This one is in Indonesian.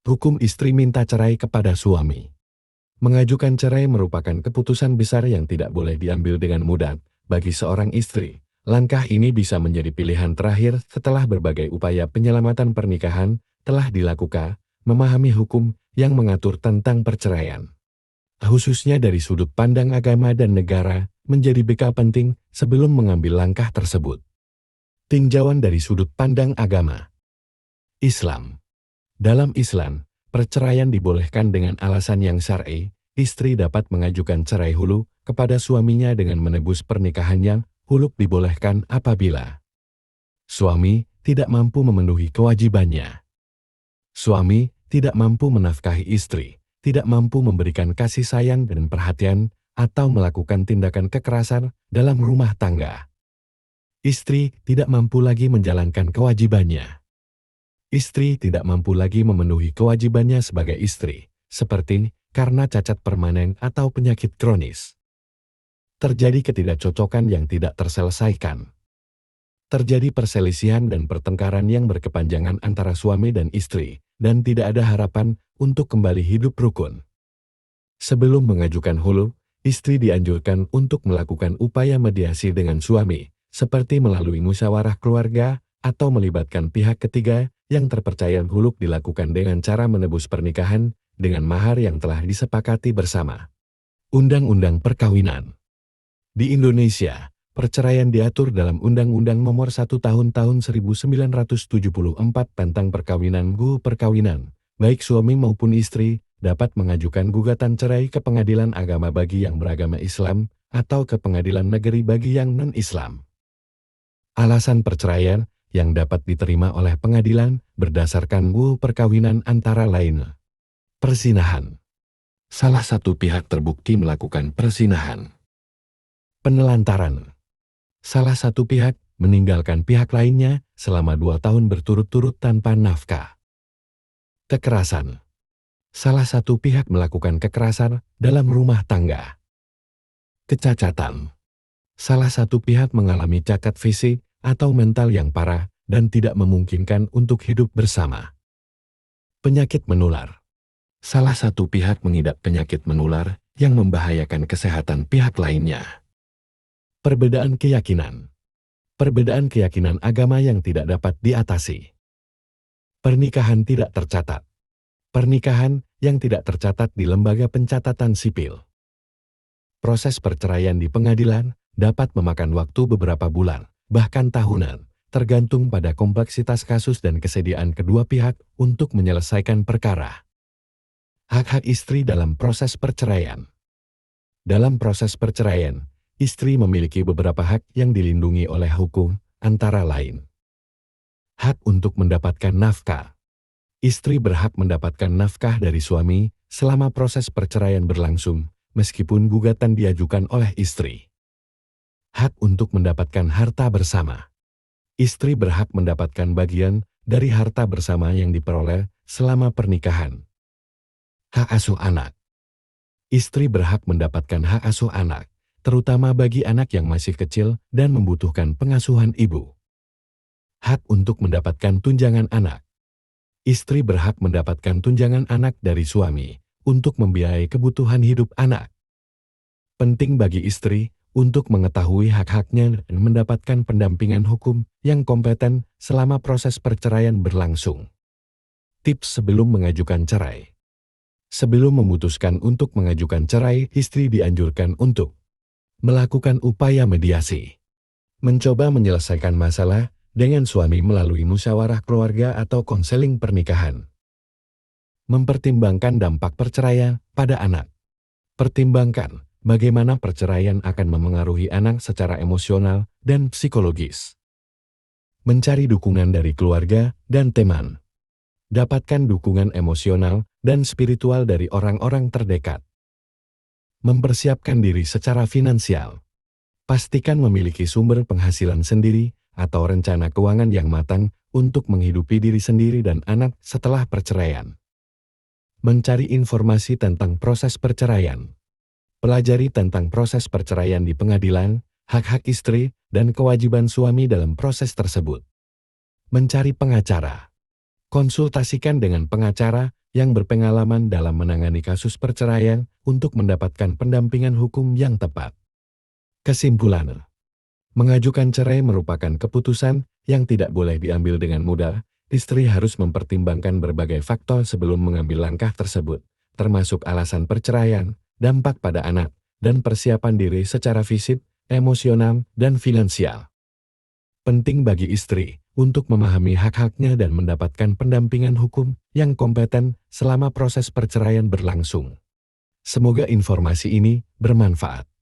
Hukum istri minta cerai kepada suami. Mengajukan cerai merupakan keputusan besar yang tidak boleh diambil dengan mudah bagi seorang istri. Langkah ini bisa menjadi pilihan terakhir setelah berbagai upaya penyelamatan pernikahan telah dilakukan, memahami hukum yang mengatur tentang perceraian. Khususnya dari sudut pandang agama dan negara, menjadi bekal penting sebelum mengambil langkah tersebut. Tinjauan dari sudut pandang agama. Islam. Dalam Islam, perceraian dibolehkan dengan alasan yang syar'i. Istri dapat mengajukan cerai hulu kepada suaminya dengan menebus pernikahannya. Hulu dibolehkan apabila suami tidak mampu memenuhi kewajibannya. Suami tidak mampu menafkahi istri, tidak mampu memberikan kasih sayang dan perhatian, atau melakukan tindakan kekerasan dalam rumah tangga. Istri tidak mampu lagi menjalankan kewajibannya. Istri tidak mampu lagi memenuhi kewajibannya sebagai istri, seperti karena cacat permanen atau penyakit kronis. Terjadi ketidakcocokan yang tidak terselesaikan. Terjadi perselisihan dan pertengkaran yang berkepanjangan antara suami dan istri, dan tidak ada harapan untuk kembali hidup rukun. Sebelum mengajukan hulu, istri dianjurkan untuk melakukan upaya mediasi dengan suami, seperti melalui musyawarah keluarga atau melibatkan pihak ketiga yang terpercaya. Hulu dilakukan dengan cara menebus pernikahan dengan mahar yang telah disepakati bersama. Undang-Undang Perkawinan. Di Indonesia, perceraian diatur dalam Undang-Undang Nomor 1 Tahun 1974 tentang perkawinan. Perkawinan, baik suami maupun istri, dapat mengajukan gugatan cerai ke pengadilan agama bagi yang beragama Islam atau ke pengadilan negeri bagi yang non-Islam. Alasan perceraian yang dapat diterima oleh pengadilan berdasarkan perkawinan antara lain. Perzinahan. Salah satu pihak terbukti melakukan perzinahan. Penelantaran. Salah satu pihak meninggalkan pihak lainnya selama 2 tahun berturut-turut tanpa nafkah. Kekerasan. Salah satu pihak melakukan kekerasan dalam rumah tangga. Kecacatan. Salah satu pihak mengalami cacat fisik atau mental yang parah dan tidak memungkinkan untuk hidup bersama. Penyakit menular. Salah satu pihak mengidap penyakit menular yang membahayakan kesehatan pihak lainnya. Perbedaan keyakinan. Perbedaan keyakinan agama yang tidak dapat diatasi. Pernikahan tidak tercatat. Pernikahan yang tidak tercatat di lembaga pencatatan sipil. Proses perceraian di pengadilan dapat memakan waktu beberapa bulan, bahkan tahunan, tergantung pada kompleksitas kasus dan kesediaan kedua pihak untuk menyelesaikan perkara. Hak-hak istri dalam proses perceraian. Dalam proses perceraian, istri memiliki beberapa hak yang dilindungi oleh hukum, antara lain. Hak untuk mendapatkan nafkah. Istri berhak mendapatkan nafkah dari suami selama proses perceraian berlangsung, meskipun gugatan diajukan oleh istri. Hak untuk mendapatkan harta bersama. Istri berhak mendapatkan bagian dari harta bersama yang diperoleh selama pernikahan. Hak asuh anak. Istri berhak mendapatkan hak asuh anak, terutama bagi anak yang masih kecil dan membutuhkan pengasuhan ibu. Hak untuk mendapatkan tunjangan anak. Istri berhak mendapatkan tunjangan anak dari suami untuk membiayai kebutuhan hidup anak. Penting bagi istri untuk mengetahui hak-haknya dan mendapatkan pendampingan hukum yang kompeten selama proses perceraian berlangsung. Tips sebelum mengajukan cerai. Sebelum memutuskan untuk mengajukan cerai, istri dianjurkan untuk melakukan upaya mediasi. Mencoba menyelesaikan masalah dengan suami melalui musyawarah keluarga atau konseling pernikahan. Mempertimbangkan dampak perceraian pada anak. Pertimbangkan bagaimana perceraian akan memengaruhi anak secara emosional dan psikologis. Mencari dukungan dari keluarga dan teman. Dapatkan dukungan emosional dan spiritual dari orang-orang terdekat. Mempersiapkan diri secara finansial. Pastikan memiliki sumber penghasilan sendiri atau rencana keuangan yang matang untuk menghidupi diri sendiri dan anak setelah perceraian. Mencari informasi tentang proses perceraian. Pelajari tentang proses perceraian di pengadilan, hak-hak istri, dan kewajiban suami dalam proses tersebut. Mencari pengacara. Konsultasikan dengan pengacara yang berpengalaman dalam menangani kasus perceraian untuk mendapatkan pendampingan hukum yang tepat. Kesimpulan, mengajukan cerai merupakan keputusan yang tidak boleh diambil dengan mudah. Istri harus mempertimbangkan berbagai faktor sebelum mengambil langkah tersebut, termasuk alasan perceraian, dampak pada anak, dan persiapan diri secara fisik, emosional, dan finansial. Penting bagi istri untuk memahami hak-haknya dan mendapatkan pendampingan hukum yang kompeten selama proses perceraian berlangsung. Semoga informasi ini bermanfaat.